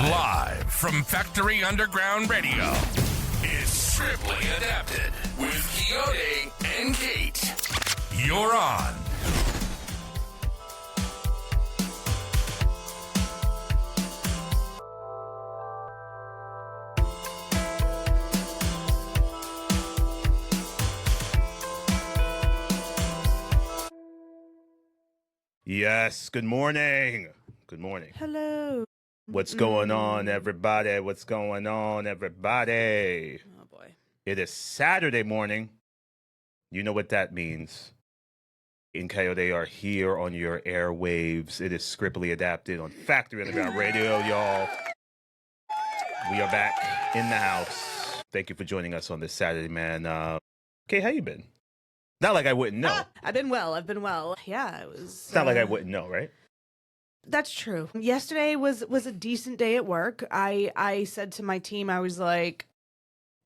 Live from Factory Underground Radio, it's Strictly Adapted with Timothée and Kate. You're on. Yes, good morning. Good morning. Hello. What's going on, everybody? What's going on, everybody? Oh, boy. It is Saturday morning. You know what that means. In Coyote are here on your airwaves. It is Scriptly Adapted on Factory Underground Radio, y'all. We are back in the house. Thank you for joining us on this Saturday, man. Okay, how you been? Not like I wouldn't know. I've been well. Yeah, it was... It's not like I wouldn't know, right? That's true. Yesterday was a decent day at work. I said to my team, I was like,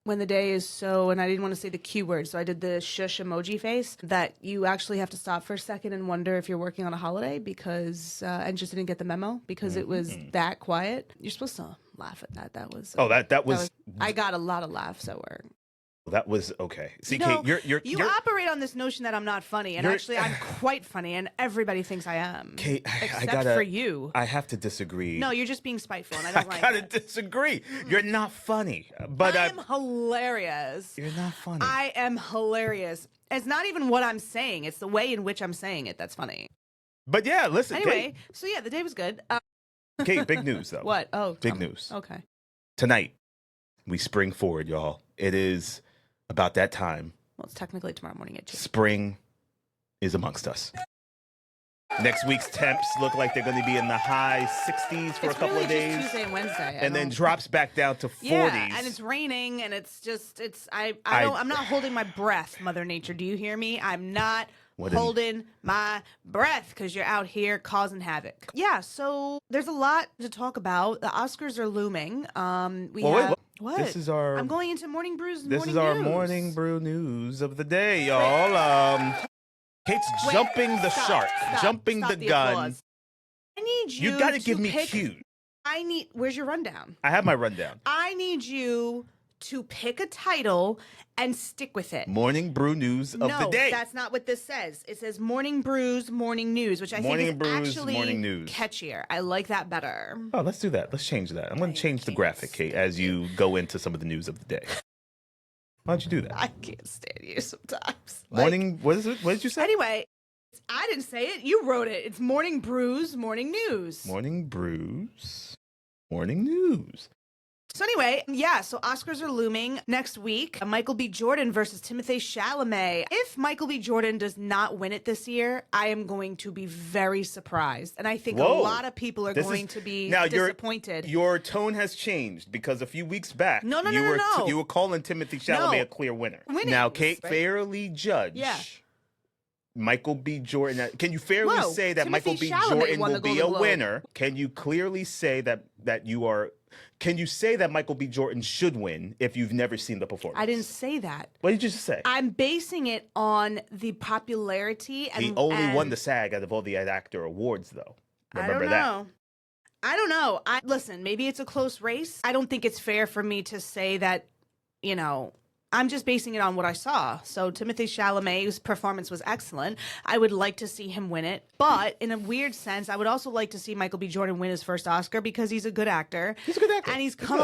when the day is so, and I didn't want to say the Q word, so I did the shush emoji face, that you actually have to stop for a second and wonder if you're working on a holiday because, and just didn't get the memo because it was that quiet. You're supposed to laugh at that. That was... that was... I got a lot of laughs at work. That was okay. See, you know, Kate, you're operate on this notion that I'm not funny, and actually I'm quite funny, and everybody thinks I am. Kate, except for you. I have to disagree. No, you're just being spiteful, and I don't like gotta that. disagree. You're not funny, but I am hilarious. You're not funny. I am hilarious. It's not even what I'm saying; it's the way in which I'm saying it that's funny. But yeah, listen. Anyway, so yeah, the day was good. Kate, big news though. What? Oh, big news. Okay. Tonight, we spring forward, y'all. It is about that time. Well, it's technically tomorrow morning at 2. Spring is amongst us. Next week's temps look like they're going to be in the high 60s for a couple of days. Just Tuesday and Wednesday, and then drops back down to 40s. Yeah, and it's raining, and I'm not holding my breath, Mother Nature. Do you hear me? I'm not holding my breath because you're out here causing havoc. Yeah, so there's a lot to talk about. The Oscars are looming. What? This is our... I'm going into Morning Brew's This morning is our news. Morning Brew news of the day, y'all. Kate's jumping the shark, jumping the gun. Applause. I need you. You got to give me cue. Where's your rundown? I have my rundown. I need you to pick a title and stick with it. Morning Brew news of the day. No, that's not what this says. It says Morning Brews morning news, which I think is actually morning news. Catchier. I like that better. Oh, let's do that. Let's change that. I'm going to change the graphic, Kate, as you go into some of the news of the day. Why don't you do that? I can't stand you sometimes. Morning, what is it? What did you say? Anyway, I didn't say it. You wrote it. It's Morning Brews morning news. Morning Brews morning news. So anyway, yeah, so Oscars are looming next week. Michael B. Jordan versus Timothée Chalamet. If Michael B. Jordan does not win it this year, I am going to be very surprised. And I think a lot of people are going to be disappointed. Your tone has changed because a few weeks back, No. you were calling Timothée Chalamet a clear winner. Now, Kate, fairly judge. Yeah. Michael B. Jordan. Can you fairly say that Timothée Michael B. Chalamet Jordan won will the be a Golden Globe. winner? Can you clearly say that you are? Can you say that Michael B. Jordan should win if you've never seen the performance? I didn't say that. What did you just say? I'm basing it on the popularity. He only won the SAG out of all the actor awards, though. Remember that. I don't know. Listen, maybe it's a close race. I don't think it's fair for me to say that, I'm just basing it on what I saw. So Timothée Chalamet's performance was excellent. I would like to see him win it. But in a weird sense, I would also like to see Michael B. Jordan win his first Oscar because he's a good actor. He's a good actor. And he's come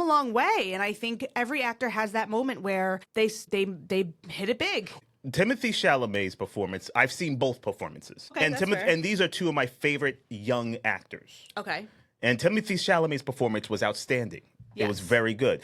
a long way. And I think every actor has that moment where they hit it big. Timothée Chalamet's performance, I've seen both performances. Okay, that's fair. And these are two of my favorite young actors. Okay. And Timothée Chalamet's performance was outstanding. Yes. It was very good.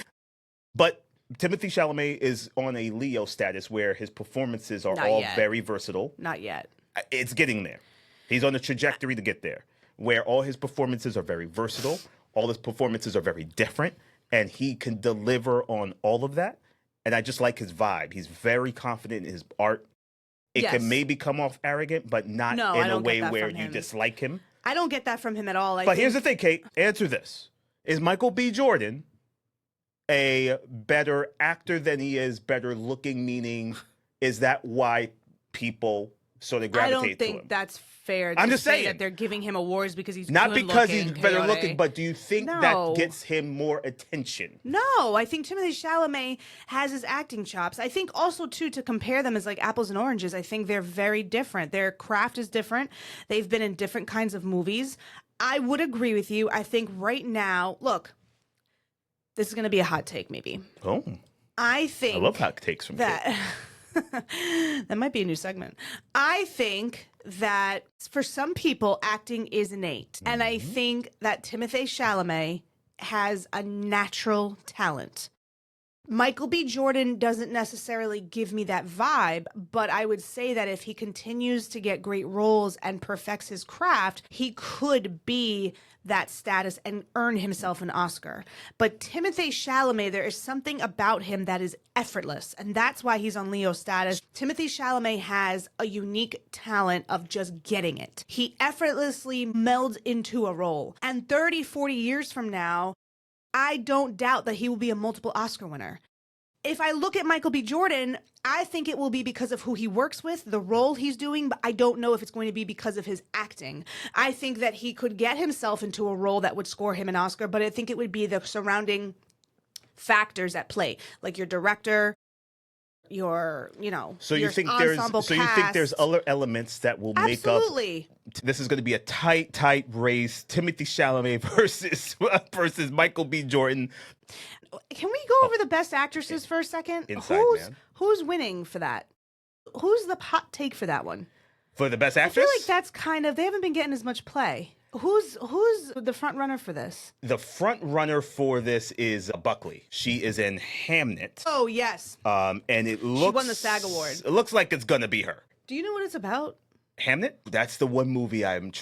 But Timothée Chalamet is on a Leo status where his performances are very versatile. Not yet. It's getting there. He's on a trajectory to get there, where all his performances are very versatile, all his performances are very different, and he can deliver on all of that. And I just like his vibe. He's very confident in his art. It can maybe come off arrogant, but not in a way where you dislike him. I don't get that from him at all. But here's the thing, Kate. Answer this. Is Michael B. Jordan a better actor than he is better looking? Meaning, is that why people so they I gravitate don't to think him. that's fair. I'm to just say saying that they're giving him awards because he's not good because looking, he's better Coyote. looking, but do you think that No. gets him more attention? No, I think Timothée Chalamet has his acting chops. I think also too to compare them as like apples and oranges. I think they're very different. Their craft is different. They've been in different kinds of movies. I would agree with you. I think right now, look, this is going to be a hot take, maybe. Oh, I think I love hot takes from Kate. that that might be a new segment. I think that for some people, acting is innate, and I think that Timothée Chalamet has a natural talent. Michael B. Jordan doesn't necessarily give me that vibe, but I would say that if he continues to get great roles and perfects his craft, he could be that status and earn himself an Oscar. But Timothée Chalamet, there is something about him that is effortless, and that's why he's on Leo status. Timothée Chalamet has a unique talent of just getting it. He effortlessly melds into a role. And 30, 40 years from now, I don't doubt that he will be a multiple Oscar winner. If I look at Michael B. Jordan, I think it will be because of who he works with, the role he's doing, but I don't know if it's going to be because of his acting. I think that he could get himself into a role that would score him an Oscar, but I think it would be the surrounding factors at play, like your director, your, So you your think ensemble there's cast. other elements that will make up. Absolutely. This is going to be a tight race. Timothée Chalamet versus Michael B. Jordan. Can we go over the best actresses for a second? Inside Man. Who's winning for that? Who's the hot take for that one? For the best I actress? feel like that's kind of, they haven't been getting as much play. Who's the front runner for this? The front runner for this is Buckley. She is in Hamnet. Oh, yes. And it looks... She won the SAG award. It looks like it's going to be her. Do you know what it's about? Hamnet? That's the one movie I got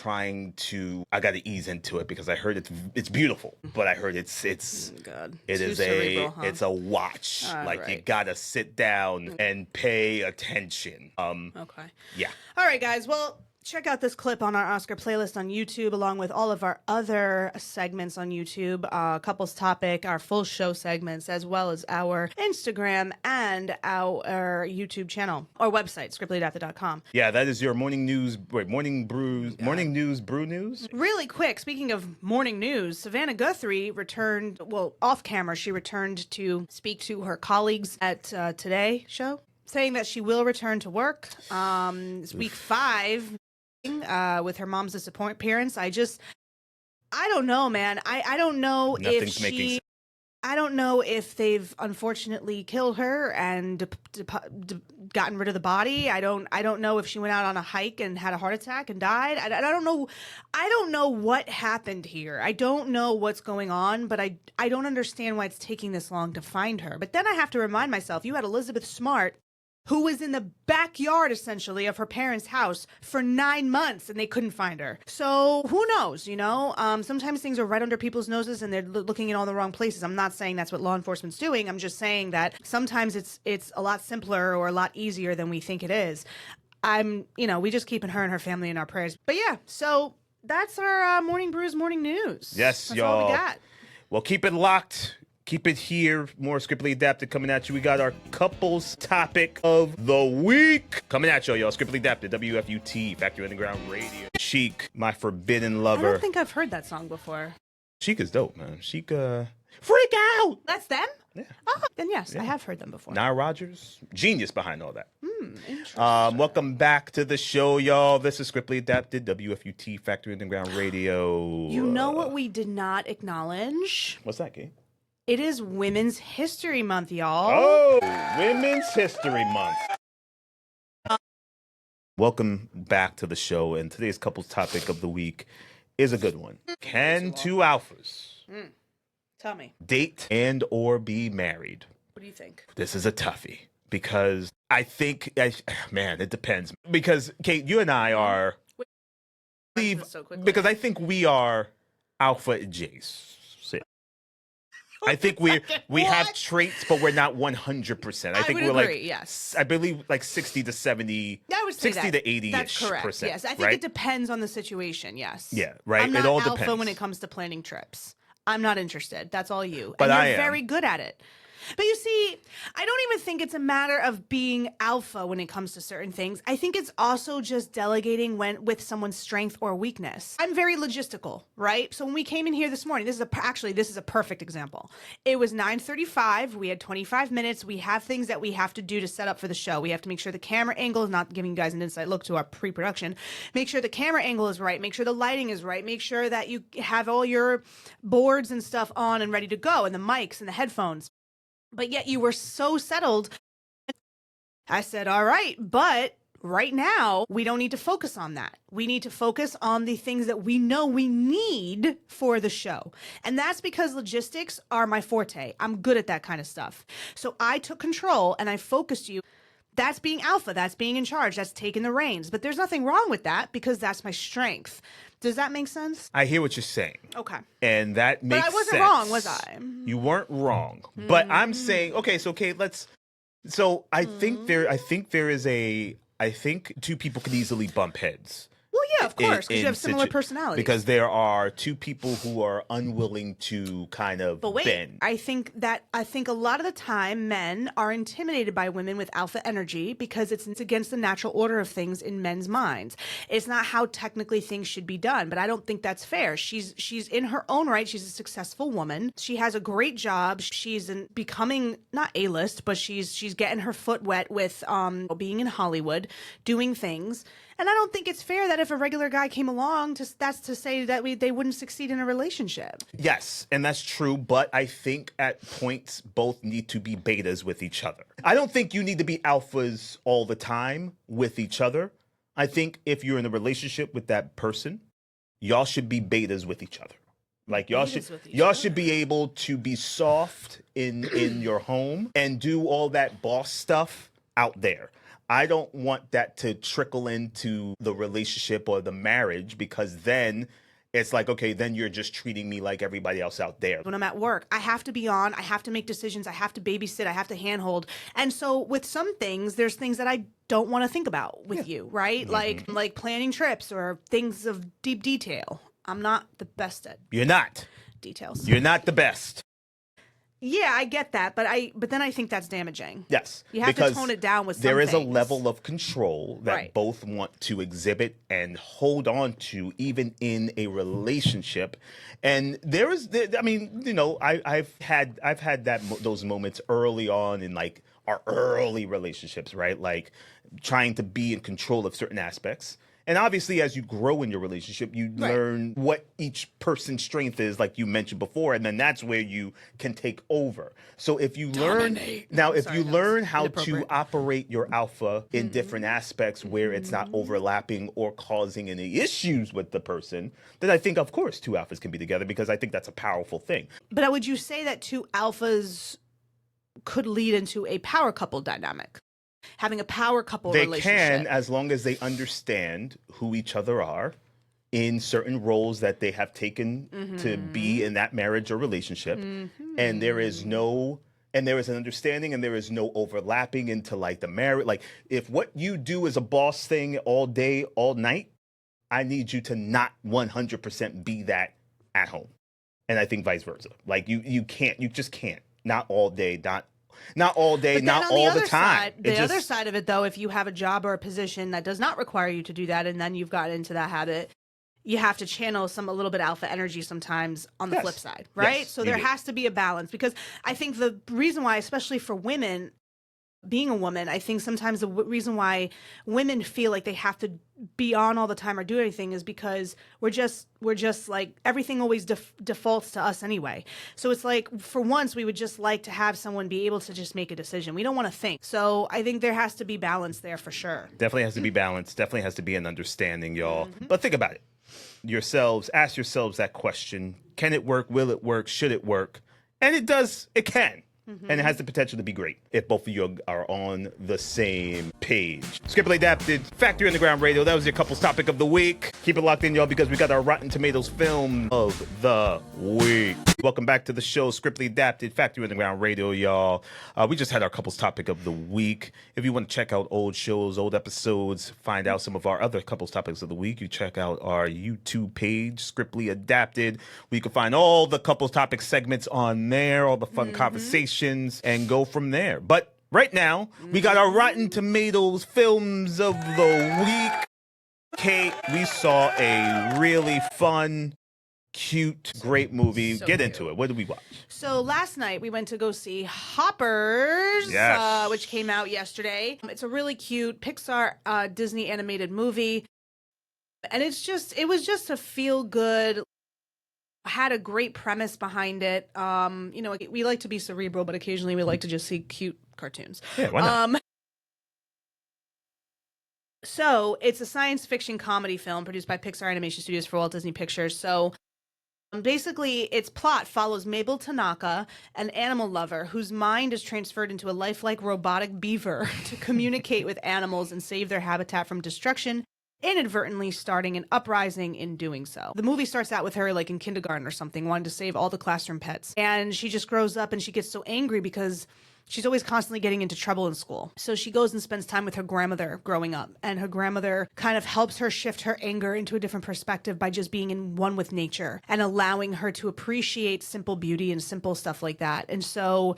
to ease into it because I heard it's beautiful, but I heard it's God. it Too is cerebral, huh? it's a watch. All like you right. got to sit down and pay attention. Okay. Yeah. All right, guys. Well, check out this clip on our Oscar playlist on YouTube, along with all of our other segments on YouTube, Couples Topic, our full show segments, as well as our Instagram and our YouTube channel, our website, scriptlyadapted.com. Yeah, that is your morning news, morning news, brew news. Really quick, speaking of morning news, Savannah Guthrie returned, well, off camera, she returned to speak to her colleagues at Today show, saying that she will return to work. It's week 5. With her mom's disappearance. I don't know, man. I don't know Nothing's making sense. I don't know if they've unfortunately killed her and gotten rid of the body. I don't know if she went out on a hike and had a heart attack and died. I don't know. I don't know what happened here. I don't know what's going on, but I don't understand why it's taking this long to find her. But then I have to remind myself, you had Elizabeth Smart, who was in the backyard, essentially, of her parents' house for 9 months, and they couldn't find her. So who knows, Sometimes things are right under people's noses, and they're looking in all the wrong places. I'm not saying that's what law enforcement's doing. I'm just saying that sometimes it's a lot simpler or a lot easier than we think it is. We just keeping her and her family in our prayers. But yeah, so that's our Morning Brews Morning News. Yes, that's y'all. all we got. Well, keep it locked. Keep it here. More Scriptly Adapted coming at you. We got our couples topic of the week coming at you, y'all. Scriptly Adapted, WFUT, Factory Underground Radio. Chic, my forbidden I lover. don't think I've heard that song before. Chic is dope, man. Chic, freak out. That's them? Yeah. Oh, then yes, I have heard them before. Nile Rodgers, genius behind all that. Interesting. Welcome back to the show, y'all. This is Scriptly Adapted, WFUT, Factory Underground Radio. You know what we did not acknowledge? What's that, Kate? It is Women's History Month, y'all. Oh, Women's History Month. Welcome back to the show, and today's couples topic of the week is a good one. Can two alphas Tell me. date and or be married? What do you think? This is a toughie because I think, man, it depends. Because, Kate, you and I are, So quickly. because I think we are alpha adjacent. I think we have traits, but we're not 100%. I think would we're agree, yes. I believe like 60 to 70. I would say 60 that. to 80-ish That's correct. percent. Yes, I think right? it depends on the situation. Yes. Yeah, right. I'm not It all alpha depends. when it comes to planning trips. I'm not interested. That's all you. But and I you're am. very good at it. But you see, I don't even think it's a matter of being alpha when it comes to certain things. I think it's also just delegating with someone's strength or weakness. I'm very logistical, right? So when we came in here this morning, this is a perfect example. It was 9:35. We had 25 minutes. We have things that we have to do to set up for the show. We have to make sure the camera angle is not giving you guys an inside look to our pre-production. Make sure the camera angle is right. Make sure the lighting is right. Make sure that you have all your boards and stuff on and ready to go, and the mics and the headphones. But yet you were so settled. I said, all right, but right now we don't need to focus on that. We need to focus on the things that we know we need for the show. And that's because logistics are my forte. I'm good at that kind of stuff. So I took control and I focused you. That's being alpha. That's being in charge. That's taking the reins. But there's nothing wrong with that because that's my strength. Does that make sense? I hear what you're saying. Okay. And that makes sense. But I wasn't wrong, was I? You weren't wrong. But I'm saying, okay, so Kate, I think two people could easily bump heads. Well, yeah, of course, because you have similar personalities. Because there are two people who are unwilling to kind of bend. I think a lot of the time men are intimidated by women with alpha energy because it's against the natural order of things in men's minds. It's not how technically things should be done, but I don't think that's fair. She's in her own right. She's a successful woman. She has a great job. She's becoming not A-list, but she's getting her foot wet with being in Hollywood, doing things. And I don't think it's fair that if a regular guy came along, that's to say that they wouldn't succeed in a relationship. Yes, and that's true, but I think at points both need to be betas with each other. I don't think you need to be alphas all the time with each other. I think if you're in a relationship with that person, y'all should be betas with each other. Like y'all should be able to be soft in your home and do all that boss stuff out there. I don't want that to trickle into the relationship or the marriage because then it's like, okay, then you're just treating me like everybody else out there. When I'm at work, I have to be on, I have to make decisions, I have to babysit, I have to handhold. And so with some things, there's things that I don't want to think about with you, right? Mm-hmm. Like planning trips or things of deep detail. I'm not the best at You're not. Details. You're not the best. Yeah, I get that, but then I think that's damaging. Yes, you have to tone it down with some there is things. A level of control that both want to exhibit and hold on to, even in a relationship. And I've had those moments early on in like our early relationships, right? Like trying to be in control of certain aspects. And obviously, as you grow in your relationship, you learn what each person's strength is, like you mentioned before, and then that's where you can take over. So if you learn how to operate your alpha in different aspects where it's not overlapping or causing any issues with the person, then I think, of course, two alphas can be together because I think that's a powerful thing. But would you say that two alphas could lead into a power couple dynamic? Having a power couple relationship. They can, as long as they understand who each other are in certain roles that they have taken to be in that marriage or relationship. And there is an understanding and there is no overlapping into like the marriage. Like if what you do is a boss thing all day, all night, I need you to not 100% be that at home. And I think vice versa. Like you just can't. Not all day, not all day, not all the time. The other side of it, though, if you have a job or a position that does not require you to do that, and then you've got into that habit, you have to channel a little bit alpha energy sometimes on the flip side, right? Yes, so there has to be a balance because I think the reason why, especially for women, being a woman, I think sometimes the reason why women feel like they have to be on all the time or do anything is because we're just like everything always defaults to us anyway. So it's like for once we would just like to have someone be able to just make a decision. We don't want to think. So I think there has to be balance there for sure. Definitely has to be balance. Definitely has to be an understanding, y'all. But think about it. Ask yourselves that question. Can it work? Will it work? Should it work? And it can. And it has the potential to be great if both of you are on the same page. page. Scriptly adapted, Factory Underground Radio. That was your couples topic of the week. Keep it locked in, y'all, because we got our Rotten Tomatoes film of the week. Welcome back to the show, Scriptly adapted, Factory Underground Radio, y'all. We just had our couples topic of the week. If you want to check out old shows, old episodes, find out some of our other couples topics of the week, you check out our YouTube page, Scriptly adapted. We can find all the couples topic segments on there, all the fun conversations, and go from there. But right now, we got our Rotten Tomatoes films of the week. Kate, we saw a really fun, cute, great movie. So Get cute. into it. What did we watch? So last night we went to go see Hoppers, Yes. which came out yesterday. It's a really cute Pixar Disney animated movie. And it was just a feel good, had a great premise behind it. We like to be cerebral, but occasionally we like to just see cute cartoons. Yeah, why not? So it's a science fiction comedy film produced by Pixar Animation Studios for Walt Disney Pictures. So basically, its plot follows Mabel Tanaka, an animal lover whose mind is transferred into a lifelike robotic beaver to communicate with animals and save their habitat from destruction, inadvertently starting an uprising in doing so. The movie starts out with her like in kindergarten or something, wanting to save all the classroom pets. And she just grows up and she gets so angry because she's always constantly getting into trouble in school. So she goes and spends time with her grandmother growing up. And her grandmother kind of helps her shift her anger into a different perspective by just being in one with nature and allowing her to appreciate simple beauty and simple stuff like that. And so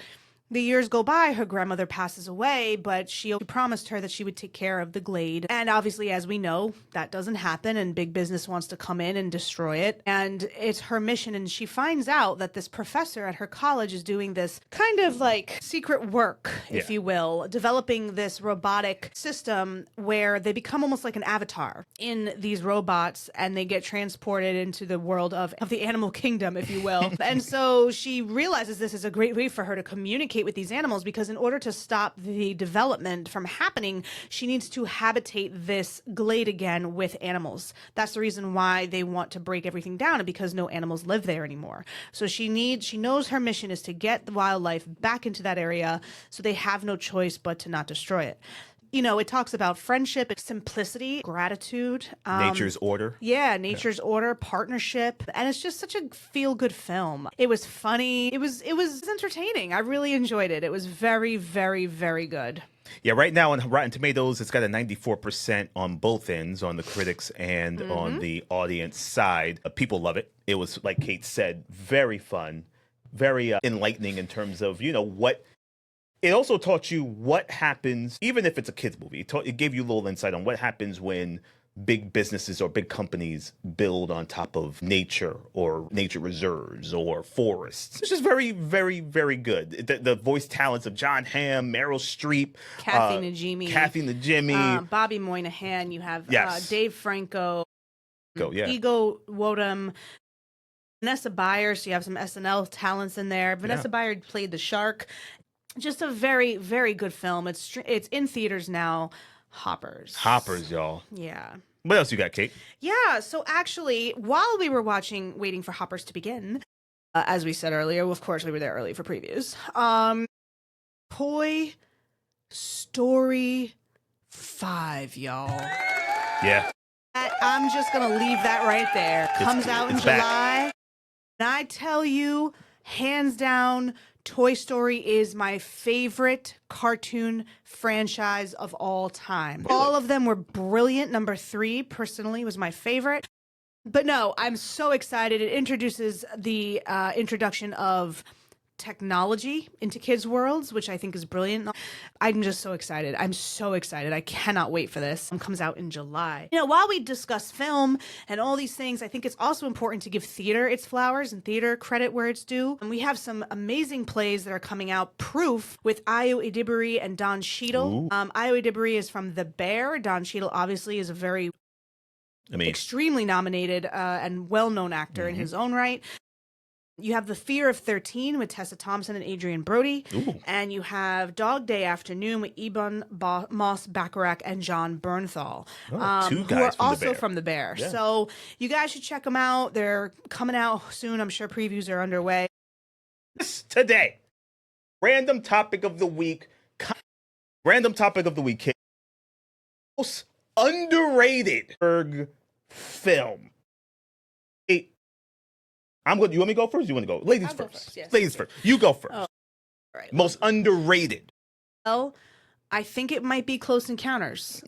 the years go by, her grandmother passes away, but she promised her that she would take care of the glade. And obviously, as we know, that doesn't happen, and big business wants to come in and destroy it. And it's her mission, and she finds out that this professor at her college is doing this kind of like secret work, if you will, developing this robotic system where they become almost like an avatar in these robots, and they get transported into the world of the animal kingdom, if you will. And so she realizes this is a great way for her to communicate with these animals, because in order to stop the development from happening, she needs to habitate this glade again with animals. That's the reason why they want to break everything down, because no animals live there anymore. So she knows her mission is to get the wildlife back into that area, so they have no choice but to not destroy it. You know, it talks about friendship, simplicity, gratitude. Nature's Order. Yeah, Nature's Order, partnership. And it's just such a feel-good film. It was funny. It was entertaining. I really enjoyed it. It was very, very, very good. Yeah, right now on Rotten Tomatoes, it's got a 94% on both ends, on the critics and on the audience side. People love it. It was, like Kate said, very fun, very enlightening in terms of, what... It also taught you what happens, even if it's a kid's movie. It gave you a little insight on what happens when big businesses or big companies build on top of nature or nature reserves or forests. It's just very, very, very good. The voice talents of John Hamm, Meryl Streep, Kathy Najimy, Bobby Moynihan. You have Dave Franco, Ego Wodum, Vanessa Bayer. So you have some SNL talents in there. Vanessa Bayer played the shark. Just a very, very good film. It's in theaters now. Hoppers, y'all. Yeah. What else you got, Kate? Yeah. So actually, while we were waiting for Hoppers to begin, as we said earlier, of course we were there early for previews. Toy Story 5, y'all. Yeah. I'm just gonna leave that right there. Comes out in July, back. and I tell you, hands down, Toy Story is my favorite cartoon franchise of all time. Really? All of them were brilliant. Number 3, personally, was my favorite. But no, I'm so excited. It introduces the introduction of technology into kids' worlds, which I think is brilliant. I'm just so excited. I'm so excited. I cannot wait for this. It comes out in July. While we discuss film and all these things, I think it's also important to give theater its flowers and theater credit where it's due. And we have some amazing plays that are coming out. Proof with Ayo Edebiri and Don Cheadle. Ayo Edebiri is from The Bear. Don Cheadle obviously is a very extremely nominated and well-known actor in his own right. You have The Fear of 13 with Tessa Thompson and Adrian Brody. Ooh. And you have Dog Day Afternoon with Ebon Moss Bacharach and John Bernthal. Two guys who are from also The Bear. from The Bear. Yeah. So you guys should check them out. They're coming out soon. I'm sure previews are underway. Today, random topic of the week. Kate. most underrated Berg film. I'm going. You want me to go first? You want to go? Ladies I'll first. go first, yes. Ladies first. You go first. Oh, right. Most underrated. Well, I think it might be Close Encounters.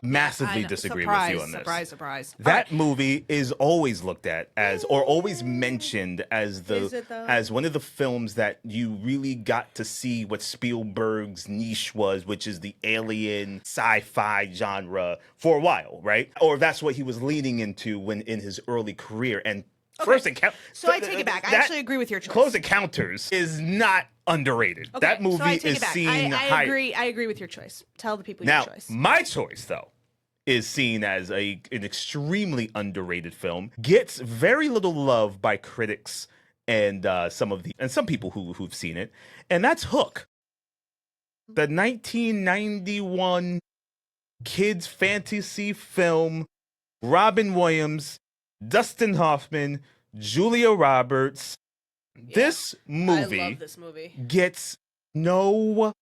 Massively I know. disagree Surprise, with you on this. Surprise. That movie is always looked at as, or always mentioned as Is it, though? as one of the films that you really got to see what Spielberg's niche was, which is the alien sci-fi genre for a while, right? Or that's what he was leaning into when in his early career. And First Encounter. So I take it back. I actually agree with your choice. Close Encounters is not underrated. Okay, That movie so I take is it back. seen I high. agree with your choice. Tell the people Now, your choice. my choice, though, is seen as an extremely underrated film. Gets very little love by critics and some people who've seen it, and that's Hook, the 1991 kids fantasy film. Robin Williams, Dustin Hoffman, Julia Roberts. This movie, I love this movie. gets no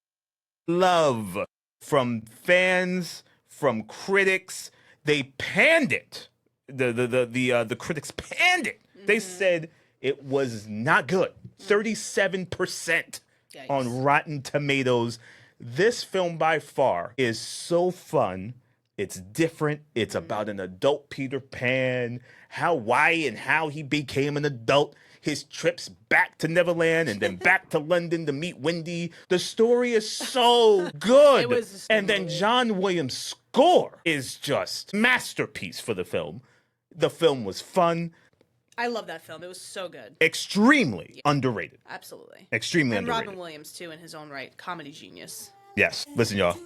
love from fans, from critics. They panned it. The critics panned it. They said it was not good. 37% on Rotten Tomatoes. This film by far is so fun. It's different. It's about an adult Peter Pan, why and how he became an adult, his trips back to Neverland and then back to London to meet Wendy. The story is so good. It was and then John Williams' score is just masterpiece for the film. The film was fun. I love that film. It was so good. Extremely underrated. Absolutely. Extremely And underrated. Robin Williams, too, in his own right. Comedy genius. Yes. Listen, y'all.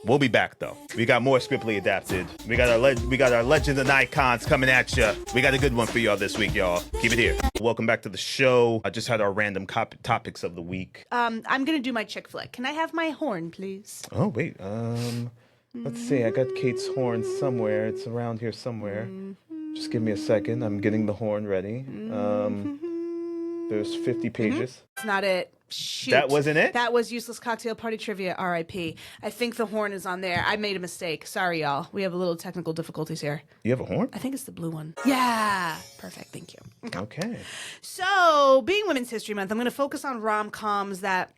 We'll be back though. We got more Scriptly Adapted. We got our legends and icons coming at you. We got a good one for y'all this week, y'all. Keep it here. Welcome back to the show. I just had our random topics of the week. I'm gonna do my chick flick. Can I have my horn, please? Oh wait. Let's see. I got Kate's horn somewhere. It's around here somewhere. Just give me a second. I'm getting the horn ready. There's 50 pages. It's not it. Shoot. That wasn't it? That was Useless Cocktail Party Trivia, RIP. I think the horn is on there. I made a mistake. Sorry, y'all. We have a little technical difficulties here. You have a horn? I think it's the blue one. Yeah. Perfect. Thank you. Okay. So, being Women's History Month, I'm going to focus on rom-coms that,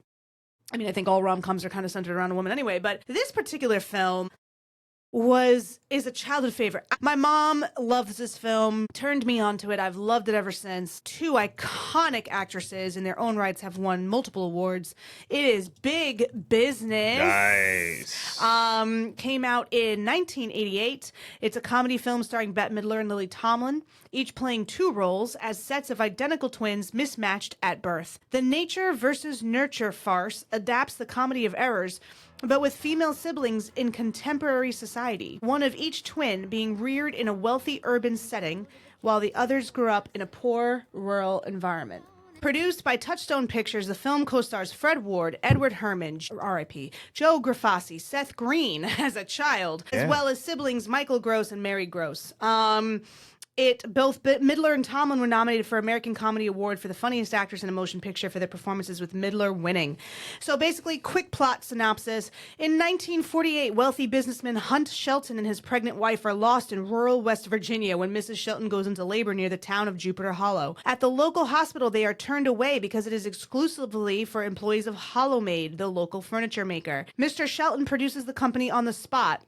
I mean, I think all rom-coms are kind of centered around a woman anyway, but this particular film is a childhood favorite. My mom loves this film, turned me onto it. I've loved it ever since. Two iconic actresses in their own rights have won multiple awards. It is Big Business. Nice. Came out in 1988. It's a comedy film starring Bette Midler and Lily Tomlin, each playing two roles as sets of identical twins mismatched at birth. The nature versus nurture farce adapts the comedy of errors, but with female siblings in contemporary society, one of each twin being reared in a wealthy urban setting, while the others grew up in a poor rural environment. Produced by Touchstone Pictures, the film co-stars Fred Ward, Edward Herman, R.I.P., Joe Grafasi, Seth Green as a child, as well as siblings Michael Gross and Mary Gross. Both Midler and Tomlin were nominated for American Comedy Award for the Funniest Actors in a Motion Picture for their performances, with Midler winning. So basically, quick plot synopsis. In 1948, wealthy businessman Hunt Shelton and his pregnant wife are lost in rural West Virginia when Mrs. Shelton goes into labor near the town of Jupiter Hollow. At the local hospital, they are turned away because it is exclusively for employees of Hollowmade, the local furniture maker. Mr. Shelton purchases the company on the spot,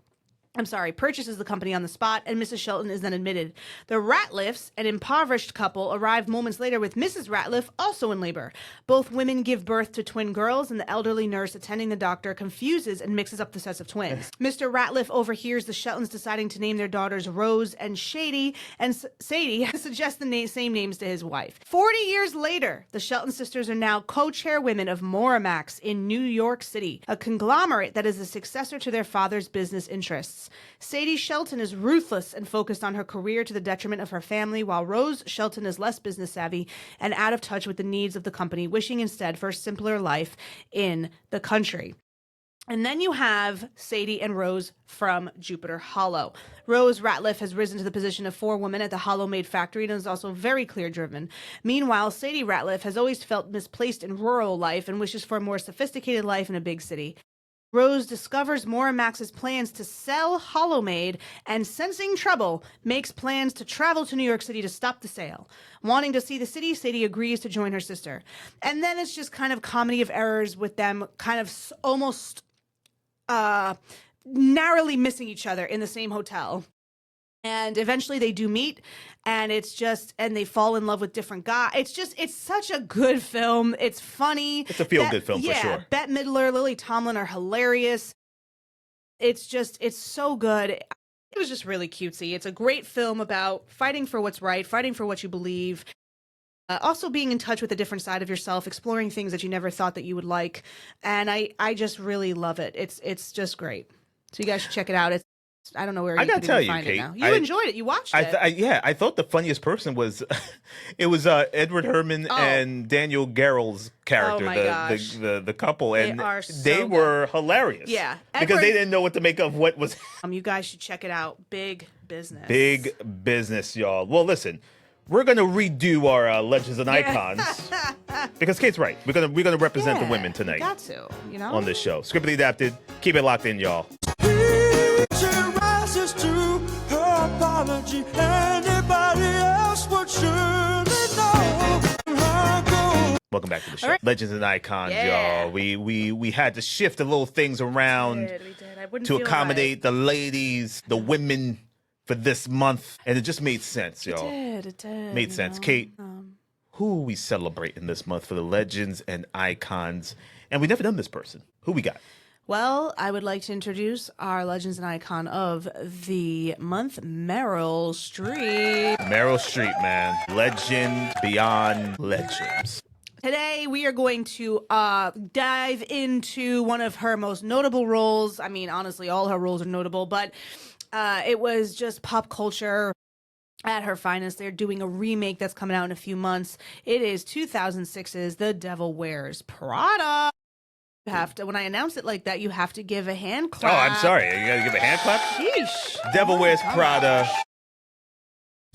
and Mrs. Shelton is then admitted. The Ratliffs, an impoverished couple, arrive moments later with Mrs. Ratliff also in labor. Both women give birth to twin girls, and the elderly nurse attending the doctor confuses and mixes up the sets of twins. Mr. Ratliff overhears the Sheltons deciding to name their daughters Rose and Sadie suggests the same names to his wife. 40 years later, the Shelton sisters are now co-chairwomen of Moramax in New York City, a conglomerate that is the successor to their father's business interests. Sadie Shelton is ruthless and focused on her career to the detriment of her family, while Rose Shelton is less business savvy and out of touch with the needs of the company, wishing instead for a simpler life in the country. And then you have Sadie and Rose from Jupiter Hollow. Rose Ratliff has risen to the position of forewoman at the Hollowmade factory and is also very clear-driven. Meanwhile, Sadie Ratliff has always felt misplaced in rural life and wishes for a more sophisticated life in a big city. Rose discovers Maura Max's plans to sell Hollowmaid and, sensing trouble, makes plans to travel to New York City to stop the sale. Wanting to see the city, Sadie agrees to join her sister. And then it's just kind of comedy of errors with them kind of almost narrowly missing each other in the same hotel. And eventually they do meet, and and they fall in love with different guys. It's such a good film. It's funny. It's a feel-good film for sure. Bette Midler, Lily Tomlin are hilarious. It's so good. It was just really cutesy. It's a great film about fighting for what's right, fighting for what you believe. Also being in touch with a different side of yourself, exploring things that you never thought that you would like. And I just really love it. It's just great. So you guys should check it out. I don't know where you can find Kate, it now. You enjoyed it. You watched it. I thought the funniest person was Edward Herrman and Daniel Garrell's character, the couple, and they were hilarious. Yeah, because they didn't know what to make of what was. You guys should check it out. Big business. Big business, y'all. Well, listen. We're gonna redo our Legends and Icons because Kate's right. We're gonna represent the women tonight. Got to, on this show. Scriptly adapted. Keep it locked in, y'all. Rises to her apology. Anybody else would surely know her goal. Welcome back to the show. Right. Legends and Icons, y'all. We had to shift a little things around We did. I wouldn't to feel accommodate the ladies, the women for this month, and it just made sense, y'all. It did. Made sense. Kate, who are we celebrating this month for the Legends and Icons? And we never done this person. Who we got? Well, I would like to introduce our Legends and Icon of the month, Meryl Streep. Meryl Streep, man. Legend beyond legends. Today, we are going to dive into one of her most notable roles. I mean, honestly, all her roles are notable, but it was just pop culture at her finest. They're doing a remake that's coming out in a few months. It is 2006's The Devil Wears Prada. When I announce it like that, you have to give a hand clap. Oh, I'm sorry. You gotta give a hand clap? Sheesh. Devil Wears Prada.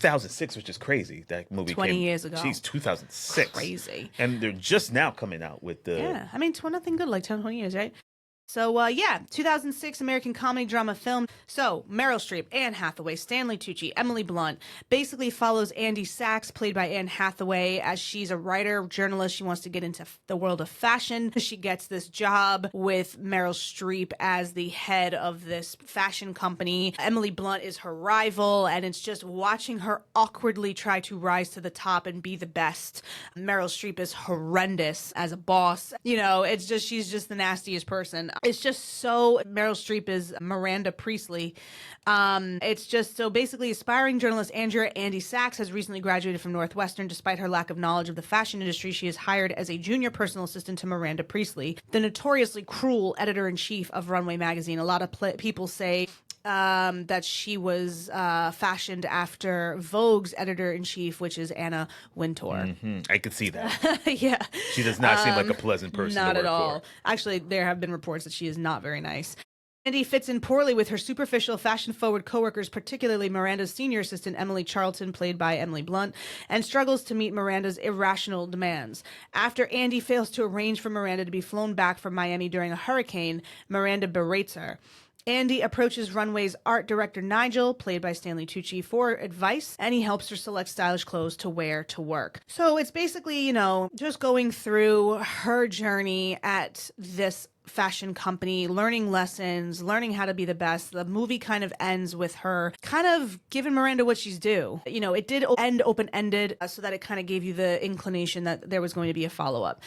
2006, which is crazy. That movie 20 came, years ago. Jeez, 2006. Crazy. And they're just now coming out with the... Yeah, I mean, nothing good like 10, 20 years, right? So, 2006 American comedy drama film. So, Meryl Streep, Anne Hathaway, Stanley Tucci, Emily Blunt basically follows Andy Sachs, played by Anne Hathaway, as she's a writer, journalist. She wants to get into the world of fashion. She gets this job with Meryl Streep as the head of this fashion company. Emily Blunt is her rival, and it's just watching her awkwardly try to rise to the top and be the best. Meryl Streep is horrendous as a boss. She's just the nastiest person. It's just so... Meryl Streep is Miranda Priestley. It's just so basically aspiring journalist Andy Sachs has recently graduated from Northwestern. Despite her lack of knowledge of the fashion industry, she is hired as a junior personal assistant to Miranda Priestley, the notoriously cruel editor-in-chief of Runway magazine. A lot of people say that she was fashioned after Vogue's editor-in-chief, which is Anna Wintour. Mm-hmm. I could see that. Yeah. She does not seem like a pleasant person Not to work at all. for. Actually, there have been reports that she is not very nice. Andy fits in poorly with her superficial, fashion-forward coworkers, particularly Miranda's senior assistant, Emily Charlton, played by Emily Blunt, and struggles to meet Miranda's irrational demands. After Andy fails to arrange for Miranda to be flown back from Miami during a hurricane, Miranda berates her. Andy approaches Runway's art director Nigel, played by Stanley Tucci, for advice, and he helps her select stylish clothes to wear to work. So it's basically, just going through her journey at this fashion company, learning lessons, learning how to be the best. The movie kind of ends with her kind of giving Miranda what she's due. It did end open-ended, so that it kind of gave you the inclination that there was going to be a follow-up.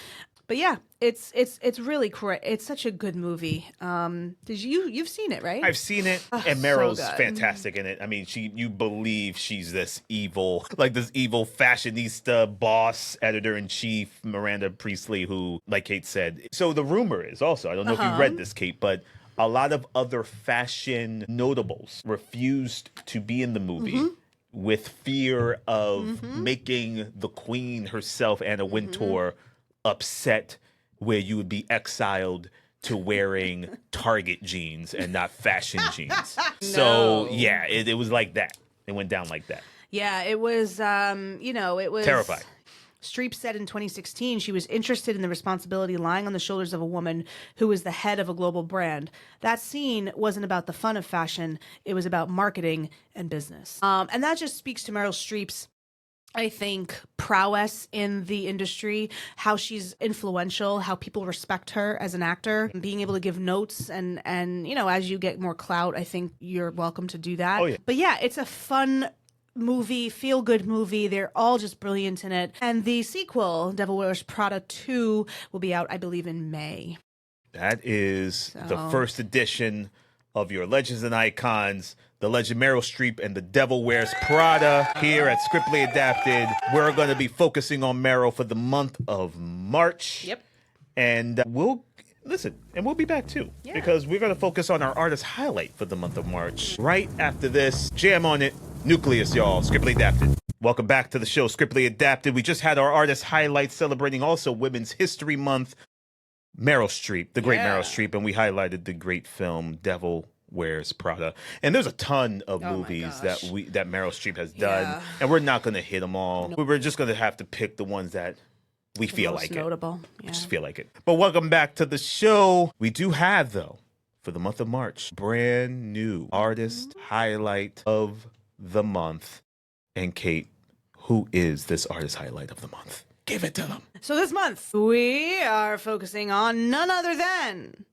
But yeah, it's really great. It's such a good movie. You've seen it, right? I've seen it, and Meryl's fantastic in it. I mean, you believe she's this evil fashionista boss, editor-in-chief, Miranda Priestley, who, like Kate said. So the rumor is also, I don't know if you read this, Kate, but a lot of other fashion notables refused to be in the movie with fear of making the queen herself, Anna Wintour, upset, where you would be exiled to wearing Target jeans and not fashion jeans. No. So yeah, it was like that. It went down like that. Yeah, it was, it was Terrifying. Streep said in 2016 she was interested in the responsibility lying on the shoulders of a woman who was the head of a global brand. That scene wasn't about the fun of fashion. It was about marketing and business. And that just speaks to Meryl Streep's, I think, prowess in the industry, how she's influential, how people respect her as an actor, being able to give notes and as you get more clout, I think you're welcome to do that. Oh, yeah. But yeah, it's a fun movie, feel-good movie. They're all just brilliant in it. And the sequel, Devil Wears Prada 2, will be out, I believe, in May. That is the first edition of your Legends and Icons, the legend Meryl Streep and the Devil Wears Prada here at Scriptly Adapted. We're going to be focusing on Meryl for the month of March. Yep. And we'll be back too. Yeah. Because we're going to focus on our artist highlight for the month of March. Right after this, jam on it, Nucleus, y'all, Scriptly Adapted. Welcome back to the show, Scriptly Adapted. We just had our artist highlight celebrating also Women's History Month. Meryl Streep, the great Meryl Streep, and we highlighted the great film Devil Wears Prada. And there's a ton of movies that Meryl Streep has done, and we're not going to hit them all. Nope. We're just going to have to pick the ones that we feel like notable. it. We just feel like it. But welcome back to the show. We do have, though, for the month of March, brand new artist highlight of the month. And Kate, who is this artist highlight of the month? Give it to them. So this month, we are focusing on none other than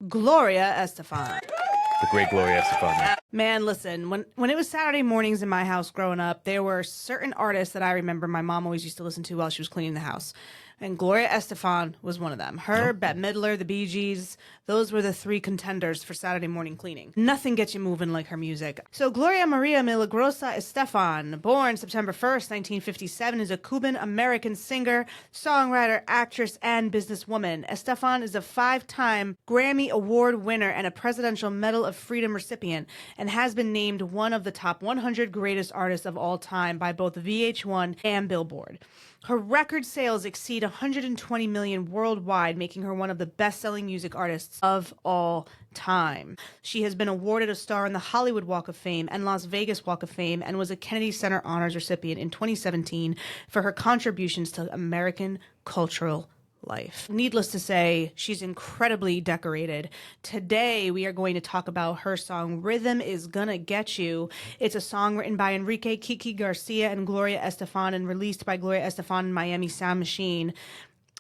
Gloria Estefan. The great Gloria Estefan. Man, listen, when it was Saturday mornings in my house growing up, there were certain artists that I remember my mom always used to listen to while she was cleaning the house. And Gloria Estefan was one of them. Her, Bette Midler, the Bee Gees, those were the three contenders for Saturday morning cleaning. Nothing gets you moving like her music. So Gloria Maria Milagrosa Estefan, born September 1st, 1957, is a Cuban-American singer, songwriter, actress, and businesswoman. Estefan is a 5-time Grammy Award winner and a Presidential Medal of Freedom recipient, and has been named one of the top 100 greatest artists of all time by both VH1 and Billboard. Her record sales exceed 120 million worldwide, making her one of the best-selling music artists of all time. She has been awarded a star on the Hollywood Walk of Fame and Las Vegas Walk of Fame, and was a Kennedy Center Honors recipient in 2017 for her contributions to American cultural life. Needless to say, she's incredibly decorated. Today, we are going to talk about her song, Rhythm Is Gonna Get You. It's a song written by Enrique Kiki Garcia and Gloria Estefan, and released by Gloria Estefan and Miami Sound Machine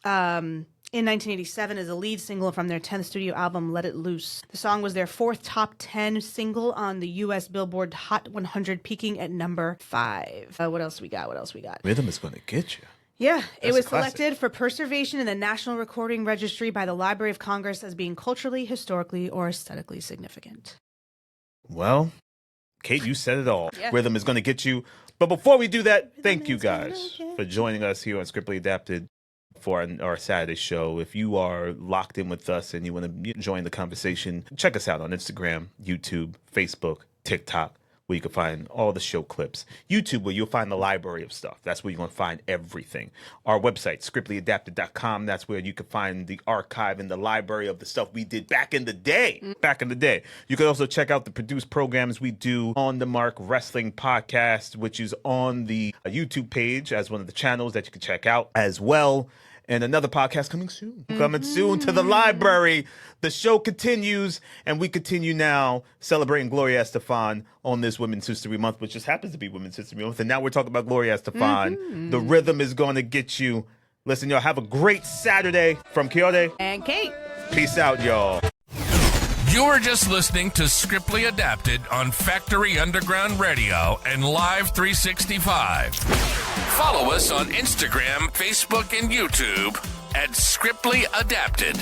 in 1987 as a lead single from their 10th studio album, Let It Loose. The song was their 4th top 10 single on the U.S. Billboard Hot 100, peaking at number 5. What else we got? Rhythm Is Gonna Get You. Yeah, it was classic. selected for preservation in the National Recording Registry by the Library of Congress as being culturally, historically, or aesthetically significant. Well, Kate, you said it all. Yeah. Rhythm Is Gonna Get You. But before we do that, thank you guys for joining us here on Scriptly Adapted for our Saturday show. If you are locked in with us and you want to join the conversation, check us out on Instagram, YouTube, Facebook, TikTok, where you can find all the show clips. YouTube, where you'll find the library of stuff. That's where you're going to find everything. Our website, scriptlyadapted.com. That's where you can find the archive and the library of the stuff we did back in the day. You can also check out the produced programs we do on the Mark Wrestling Podcast, which is on the YouTube page as one of the channels that you can check out as well. And another podcast coming soon. Coming soon to the library. The show continues, and we continue now celebrating Gloria Estefan on this Women's History Month, which just happens to be Women's History Month. And now we're talking about Gloria Estefan. The Rhythm Is Gonna Get You. Listen, y'all, have a great Saturday from Quixote And Kate. Peace out, y'all. You're just listening to Scriptly Adapted on Factory Underground Radio and Live 365. Follow us on Instagram, Facebook, and YouTube at Scriptly Adapted.